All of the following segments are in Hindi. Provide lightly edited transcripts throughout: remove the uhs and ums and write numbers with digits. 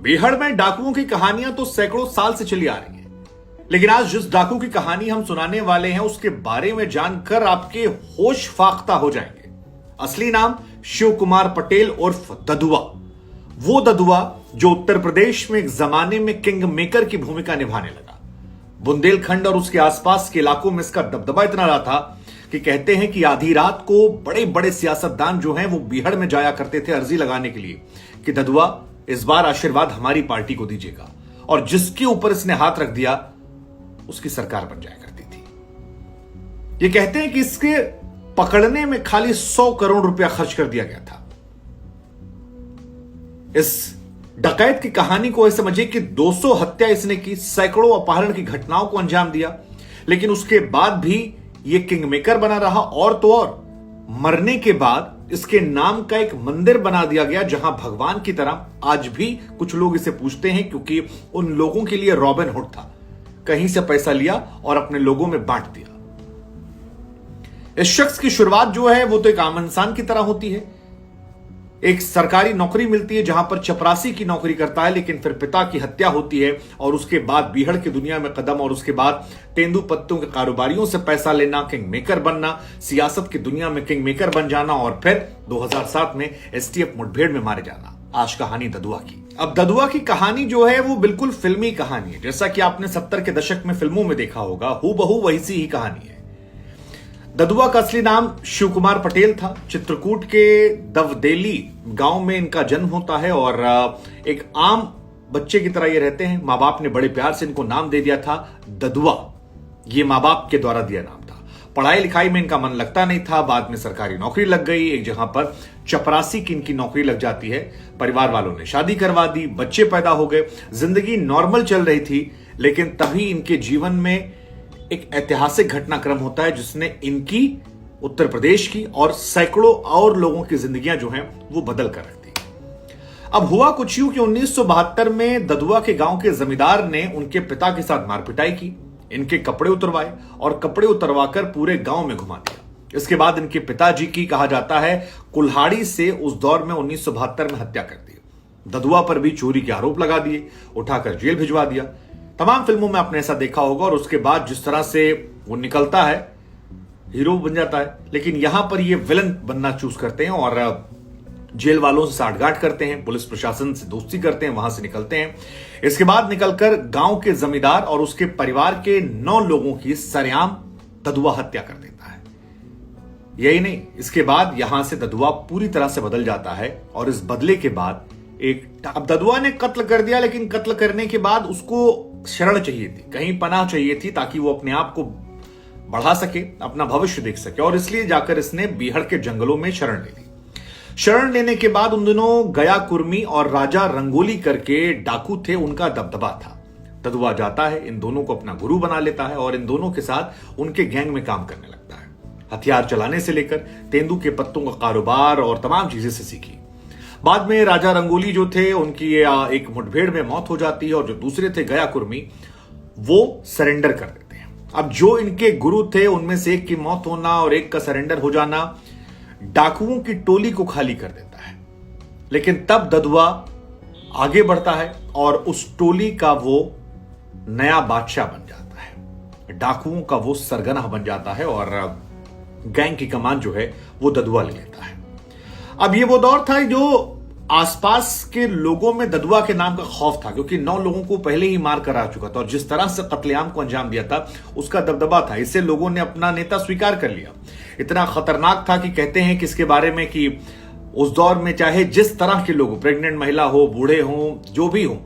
बीहड़ में डाकुओं की कहानियां तो सैकड़ों साल से चली आ रही हैं, लेकिन आज जिस डाकू की कहानी हम सुनाने वाले हैं उसके बारे में जानकर आपके होश फाख्ता हो जाएंगे। असली नाम शिव कुमार पटेल उर्फ ददुआ। वो ददुआ जो उत्तर प्रदेश में एक जमाने में किंग मेकर की भूमिका निभाने लगा। बुंदेलखंड और उसके आसपास के इलाकों में इसका दबदबा इतना रहा था कि कहते हैं कि आधी रात को बड़े बड़े सियासतदान जो हैं वो बीहड़ में जाया करते थे अर्जी लगाने के लिए कि ददुआ इस बार आशीर्वाद हमारी पार्टी को दीजिएगा, और जिसके ऊपर इसने हाथ रख दिया उसकी सरकार बन जाया करती थी। ये कहते हैं कि इसके पकड़ने में खाली 100 करोड़ रुपया खर्च कर दिया गया था। इस डकैत की कहानी को ऐसे समझिए कि 200 हत्या इसने की, सैकड़ों अपहरण की घटनाओं को अंजाम दिया, लेकिन उसके बाद भी यह किंग मेकर बना रहा। और तो और मरने के बाद इसके नाम का एक मंदिर बना दिया गया, जहां भगवान की तरह आज भी कुछ लोग इसे पूजते हैं, क्योंकि उन लोगों के लिए रॉबिन हुड था। कहीं से पैसा लिया और अपने लोगों में बांट दिया। इस शख्स की शुरुआत जो है वो तो एक आम इंसान की तरह होती है। एक सरकारी नौकरी मिलती है जहां पर चपरासी की नौकरी करता है, लेकिन फिर पिता की हत्या होती है और उसके बाद बीहड़ की दुनिया में कदम, और उसके बाद तेंदू पत्तों के कारोबारियों से पैसा लेना, किंग मेकर बनना, सियासत की दुनिया में किंग मेकर बन जाना, और फिर 2007 में एसटीएफ मुठभेड़ में मारे जाना। आज कहानी ददुआ की। अब ददुआ की कहानी जो है वो बिल्कुल फिल्मी कहानी है, जैसा कि आपने 70 के दशक में फिल्मों में देखा होगा। हूबहू वही सी ही कहानी है। ददुआ का असली नाम शिव कुमार पटेल था। चित्रकूट के दवदेली गांव में इनका जन्म होता है और एक आम बच्चे की तरह ये रहते हैं। मां बाप ने बड़े प्यार से इनको नाम दे दिया था ददुआ। ये मां बाप के द्वारा दिया नाम था। पढ़ाई लिखाई में इनका मन लगता नहीं था। बाद में सरकारी नौकरी लग गई, एक जगह पर चपरासी की इनकी नौकरी लग जाती है। परिवार वालों ने शादी करवा दी, बच्चे पैदा हो गए, जिंदगी नॉर्मल चल रही थी। लेकिन तभी इनके जीवन में एक ऐतिहासिक घटनाक्रम होता है जिसने इनकी, उत्तर प्रदेश की और सैकड़ों और लोगों की जिंदगियां जो हैं वो बदल कर रख दी। अब हुआ कुछ यूं कि 1972 में ददुआ के गांव के जमींदार ने उनके पिता के साथ मारपिटाई की, इनके कपड़े उतरवाए और कपड़े उतरवाकर पूरे गांव में घुमा दिया। इसके बाद इनके पिताजी की, कहा जाता है, कुल्हाड़ी से उस दौर में 1972 में हत्या कर दी। ददुआ पर भी चोरी के आरोप लगा दिए, उठाकर जेल भिजवा दिया। तमाम फिल्मों में आपने ऐसा देखा होगा। और उसके बाद जिस तरह से वो निकलता है, हीरो बन जाता है, लेकिन यहां पर ये विलन बनना चूज करते हैं और जेल वालों से साठगांठ करते हैं, पुलिस प्रशासन से दोस्ती करते हैं, वहां से निकलते हैं। इसके बाद निकलकर गांव के जमींदार और उसके परिवार के 9 लोगों की सरेआम ददुआ हत्या कर देता है। यही नहीं, इसके बाद यहां से ददुआ पूरी तरह से बदल जाता है। और इस बदले के बाद अब ददुआ ने कत्ल कर दिया, लेकिन कत्ल करने के बाद उसको शरण चाहिए थी, कहीं पनाह चाहिए थी, ताकि वो अपने आप को बढ़ा सके, अपना भविष्य देख सके। और इसलिए जाकर इसने बीहड़ के जंगलों में शरण ले ली। शरण लेने के बाद उन दिनों गया कुर्मी और राजा रंगोली करके डाकू थे, उनका दबदबा था। ददुआ जाता है, इन दोनों को अपना गुरु बना लेता है और इन दोनों के साथ उनके गैंग में काम करने लगता है। हथियार चलाने से लेकर तेंदू के पत्तों का कारोबार और तमाम चीजें से सीखी। बाद में राजा रंगोली जो थे उनकी एक मुठभेड़ में मौत हो जाती है, और जो दूसरे थे गया कुर्मी, वो सरेंडर कर देते हैं। अब जो इनके गुरु थे उनमें से एक की मौत होना और एक का सरेंडर हो जाना डाकुओं की टोली को खाली कर देता है। लेकिन तब ददुआ आगे बढ़ता है और उस टोली का वो नया बादशाह बन जाता है। डाकुओं का वो सरगना बन जाता है और गैंग की कमान जो है वो ददुआ ले लेता है। अब ये वो दौर था जो आसपास के लोगों में ददुआ के नाम का खौफ था, क्योंकि 9 लोगों को पहले ही मार कर आ चुका था और जिस तरह से कत्लेआम को अंजाम दिया था उसका दबदबा था। इससे लोगों ने अपना नेता स्वीकार कर लिया। इतना खतरनाक था कि कहते हैं कि इसके बारे में कि उस दौर में चाहे जिस तरह के लोग, प्रेग्नेंट महिला हो, बूढ़े हो, जो भी हो,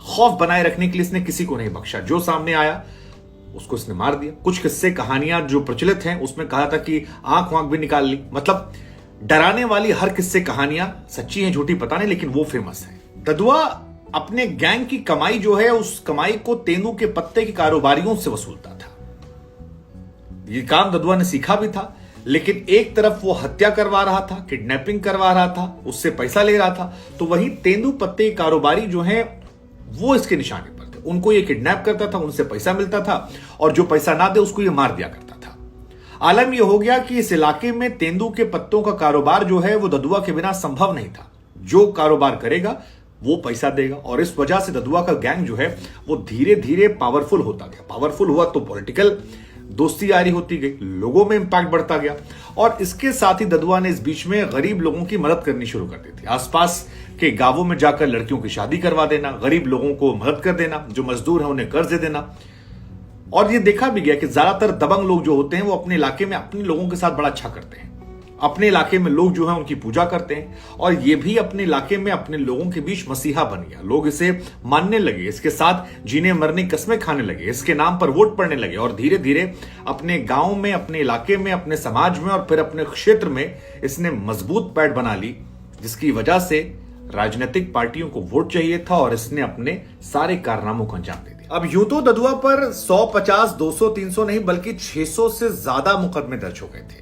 खौफ बनाए रखने के लिए इसने किसी को नहीं बख्शा। जो सामने आया उसको इसने मार दिया। कुछ किस्से कहानियां जो प्रचलित हैं उसमें कहा था कि आंख वांख भी निकाल ली। मतलब डराने वाली हर किस्से कहानियां सच्ची हैं झूठी पता नहीं, लेकिन वो फेमस है। ददुआ अपने गैंग की कमाई जो है उस कमाई को तेंदू के पत्ते के कारोबारियों से वसूलता था। ये काम ददुआ ने सीखा भी था, लेकिन एक तरफ वो हत्या करवा रहा था, किडनैपिंग करवा रहा था, उससे पैसा ले रहा था, तो वहीं तेंदू पत्ते के कारोबारी जो है वो इसके निशाने पर थे। उनको ये किडनैप करता था, उनसे पैसा मिलता था और जो पैसा ना दे उसको ये मार दिया करता था। आलम यह हो गया कि इस इलाके में तेंदू के पत्तों का कारोबार जो है वो ददुआ के बिना संभव नहीं था। जो कारोबार करेगा वो पैसा देगा। और इस वजह से ददुआ का गैंग जो है वो धीरे धीरे पावरफुल होता गया। पावरफुल हुआ तो पॉलिटिकल दोस्ती यारी होती गई, लोगों में इंपैक्ट बढ़ता गया। और इसके साथ ही ददुआ ने इस बीच में गरीब लोगों की मदद करनी शुरू कर दी थी। आसपास के गांवों में जाकर लड़कियों की शादी करवा देना, गरीब लोगों को मदद कर देना, जो मजदूर हैं उन्हें कर्ज दे देना। और ये देखा भी गया कि ज्यादातर दबंग लोग जो होते हैं वो अपने इलाके में अपने लोगों के साथ बड़ा अच्छा करते हैं। अपने इलाके में लोग जो है उनकी पूजा करते हैं, और ये भी अपने इलाके में अपने लोगों के बीच मसीहा बन गया। लोग इसे मानने लगे, इसके साथ जीने मरने कस्में खाने लगे, इसके नाम पर वोट पड़ने लगे, और धीरे धीरे अपने गांव में, अपने इलाके में, अपने समाज में और फिर अपने क्षेत्र में इसने मजबूत पैठ बना ली, जिसकी वजह से राजनीतिक पार्टियों को वोट चाहिए था और इसने अपने सारे कारनामों को अंजाम दे दिया। अब यूं तो ददुआ पर 100, 50, 200, 300 नहीं बल्कि 600 से ज्यादा मुकदमे दर्ज हो गए थे,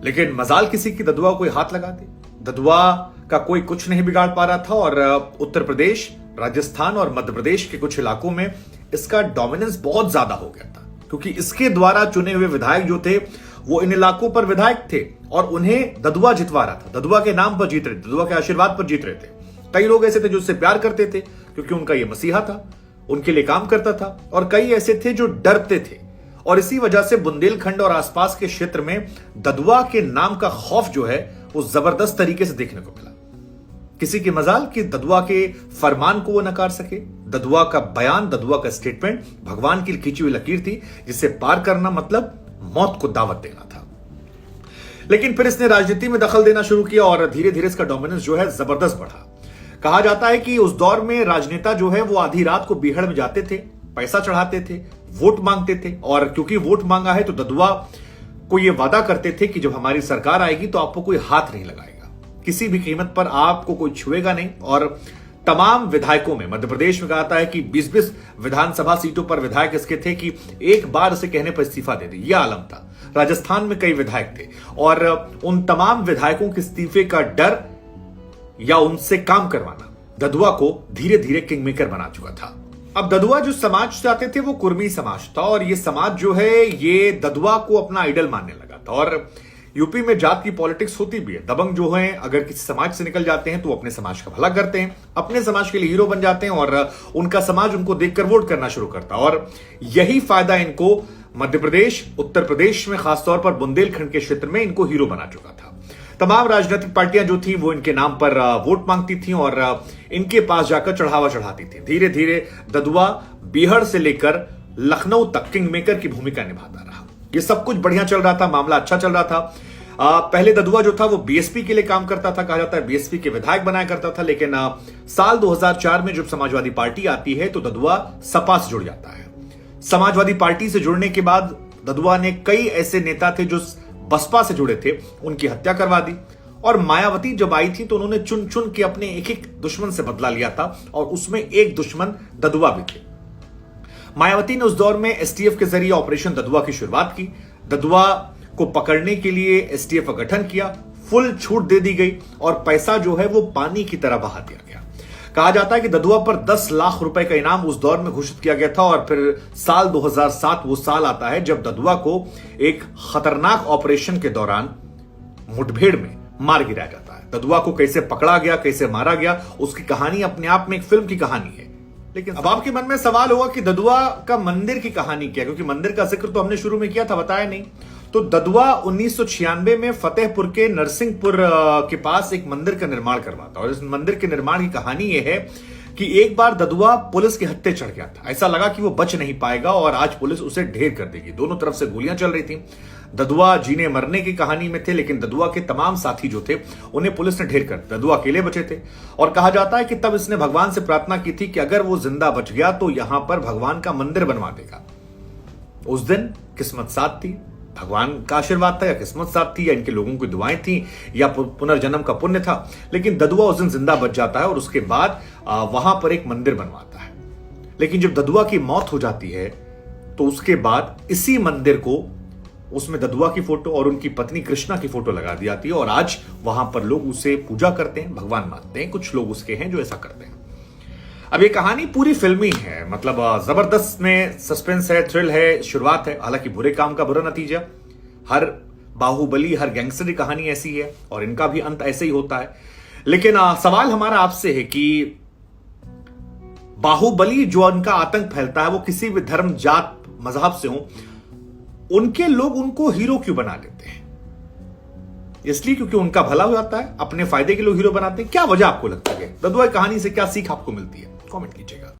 लेकिन मजाल किसी की ददुआ कोई हाथ लगा दे। ददुआ का कोई कुछ नहीं बिगाड़ पा रहा था, और उत्तर प्रदेश, राजस्थान और मध्य प्रदेश के कुछ इलाकों में इसका डोमिनेंस बहुत ज्यादा हो गया था, क्योंकि इसके द्वारा चुने हुए विधायक जो थे वो इन इलाकों पर विधायक थे और उन्हें ददुआ जितवा रहा था। ददुआ के नाम पर जीत रहे थे, ददुआ के आशीर्वाद पर जीत रहे थे। कई लोग ऐसे थे जो उससे प्यार करते थे क्योंकि उनका ये मसीहा था, उनके लिए काम करता था, और कई ऐसे थे जो डरते थे। और इसी वजह से बुंदेलखंड और आसपास के क्षेत्र में ददुआ के नाम का खौफ जो है वो जबरदस्त तरीके से देखने को मिला। किसी की मजाल कि ददुआ के फरमान को वो नकार सके। ददुआ का बयान, ददुआ का स्टेटमेंट भगवान की खींची हुई लकीर थी, जिसे पार करना मतलब मौत को दावत देना था। लेकिन फिर इसने राजनीति में दखल देना शुरू किया और धीरे धीरे इसका डोमिनेंस जो है जबरदस्त बढ़ा। कहा जाता है कि उस दौर में राजनेता जो है वो आधी रात को बीहड़ में जाते थे, पैसा चढ़ाते थे, वोट मांगते थे, और क्योंकि वोट मांगा है तो ददुआ को यह वादा करते थे कि जब हमारी सरकार आएगी तो आपको कोई हाथ नहीं लगाएगा, किसी भी कीमत पर आपको कोई छुएगा नहीं। और तमाम विधायकों में, मध्य प्रदेश में कहा है कि 20-20 विधानसभा सीटों पर विधायक इसके थे कि एक बार इसे कहने पर इस्तीफा दे दे, यह आलम था। राजस्थान में कई विधायक थे, और उन तमाम विधायकों के इस्तीफे का डर या उनसे काम करवाना ददुआ को धीरे धीरे किंगमेकर बना चुका था। अब ददुआ जो समाज से आते थे वो कुर्मी समाज था, और ये समाज जो है ये ददुआ को अपना आइडल मानने लगा था। और यूपी में जात की पॉलिटिक्स होती भी है। दबंग जो हैं अगर किसी समाज से निकल जाते हैं तो वो अपने समाज का भला करते हैं, अपने समाज के लिए हीरो बन जाते हैं, और उनका समाज उनको देखकर वोट करना शुरू करता है। और यही फायदा इनको मध्य प्रदेश, उत्तर प्रदेश में खासतौर पर बुंदेलखंड के क्षेत्र में इनको हीरो बना चुका था। तमाम राजनीतिक पार्टियां जो थी वो इनके नाम पर वोट मांगती थी और इनके पास जाकर चढ़ावा चढ़ाती थी। धीरे धीरे ददुआ बीहड़ से लेकर लखनऊ तक किंगमेकर की भूमिका निभाता रहा। ये सब कुछ बढ़िया चल रहा था, मामला अच्छा चल रहा था। पहले ददुआ जो था वो बीएसपी के लिए काम करता था, कहा जाता है बीएसपी के विधायक बनाया करता था। लेकिन साल 2004 में जब समाजवादी पार्टी आती है तो ददुआ सपा से जुड़ जाता है। समाजवादी पार्टी से जुड़ने के बाद ददुआ ने कई ऐसे नेता थे जो बसपा से जुड़े थे, उनकी हत्या करवा दी। और मायावती जब आई थी तो उन्होंने चुन चुन के अपने एक एक दुश्मन से बदला लिया था, और उसमें एक दुश्मन ददुआ भी थे। मायावती ने उस दौर में एसटीएफ के जरिए ऑपरेशन ददुआ की शुरुआत की। ददुआ को पकड़ने के लिए एसटीएफ का गठन किया, फुल छूट दे दी गई और पैसा जो है वो पानी की तरह बहा दिया गया। कहा जाता है कि ददुआ पर 10 लाख रुपए का इनाम उस दौर में घोषित किया गया था। और फिर साल 2007 वो साल आता है जब ददुआ को एक खतरनाक ऑपरेशन के दौरान मुठभेड़ में मार गिराया जाता है। ददुआ को कैसे पकड़ा गया, कैसे मारा गया, उसकी कहानी अपने आप में एक फिल्म की कहानी है। लेकिन अब आपके मन में सवाल होगा कि ददुआ का मंदिर की कहानी क्या है, क्योंकि मंदिर का जिक्र तो हमने शुरू में किया था, बताया नहीं। तो ददुआ 1996 में फतेहपुर के नरसिंहपुर के पास एक मंदिर का निर्माण करवाता, और इस मंदिर के निर्माण की कहानी यह है कि एक बार ददुआ पुलिस के हत्थे चढ़ गया था। ऐसा लगा कि वो बच नहीं पाएगा और आज पुलिस उसे ढेर कर देगी। दोनों तरफ से गोलियां चल रही थी। ददुआ जीने मरने की कहानी में थे, लेकिन ददुआ के तमाम साथी जो थे उन्हें पुलिस ने ढेर कर, ददुआ अकेले बचे थे। और कहा जाता है कि तब इसने भगवान से प्रार्थना की थी कि अगर वो जिंदा बच गया तो यहां पर भगवान का मंदिर बनवा देगा। उस दिन किस्मत साथ थी, भगवान का आशीर्वाद था या किस्मत साथ थी या इनके लोगों की दुआएं थी या पुनर्जन्म का पुण्य था, लेकिन ददुआ उस दिन जिंदा बच जाता है और उसके बाद वहां पर एक मंदिर बनवाता है। लेकिन जब ददुआ की मौत हो जाती है तो उसके बाद इसी मंदिर को, उसमें ददुआ की फोटो और उनकी पत्नी कृष्णा की फोटो लगा दी जाती है और आज वहां पर लोग उसे पूजा करते हैं, भगवान मानते हैं। कुछ लोग उसके हैं जो ऐसा करते हैं। अब ये कहानी पूरी फिल्मी है, मतलब जबरदस्त में सस्पेंस है, थ्रिल है, शुरुआत है। हालांकि बुरे काम का बुरा नतीजा, हर बाहुबली, हर गैंगस्टर की कहानी ऐसी है और इनका भी अंत ऐसे ही होता है। लेकिन सवाल हमारा आपसे है कि बाहुबली जो उनका आतंक फैलता है वो किसी भी धर्म जात मजहब से हो, उनके लोग उनको हीरो क्यों बना लेते हैं? इसलिए क्योंकि उनका भला हो जाता है, अपने फायदे के लिए हीरो बनाते हैं? क्या वजह आपको लगता है? ददुआ कहानी से क्या सीख आपको मिलती है? कमेंट कीजिएगा।